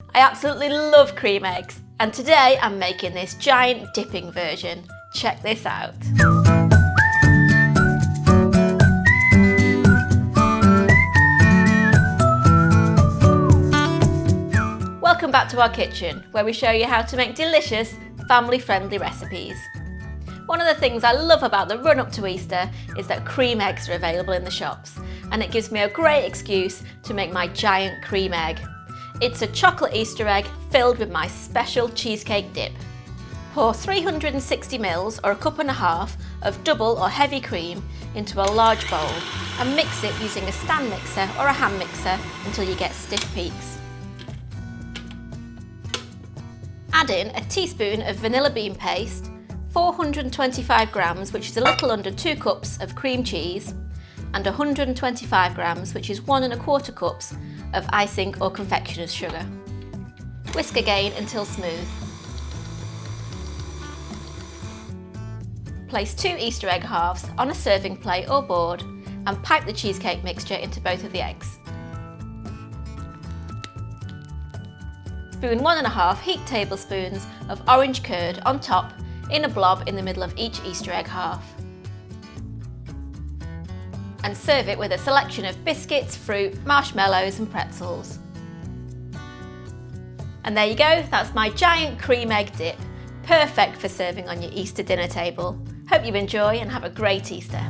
I absolutely love cream eggs, and today I'm making this giant dipping version. Check this out. Welcome back to our kitchen, where we show you how to make delicious, family-friendly recipes. One of the things I love about the run-up to Easter is that cream eggs are available in the shops, and it gives me a great excuse to make my giant cream egg. It's a chocolate Easter egg filled with my special cheesecake dip. Pour 360 ml or a cup and a half of double or heavy cream into a large bowl and mix it using a stand mixer or a hand mixer until you get stiff peaks. Add in a teaspoon of vanilla bean paste, 425 grams, which is a little under 2 cups of cream cheese, and 125 grams, which is 1 1/4 cups of icing or confectioners sugar. Whisk again until smooth. Place 2 Easter egg halves on a serving plate or board and pipe the cheesecake mixture into both of the eggs. Spoon 1 1/2 heaped tablespoons of orange curd on top in a blob in the middle of each Easter egg half. And serve it with a selection of biscuits, fruit, marshmallows and pretzels. And there you go, that's my giant cream egg dip, perfect for serving on your Easter dinner table. Hope you enjoy and have a great Easter.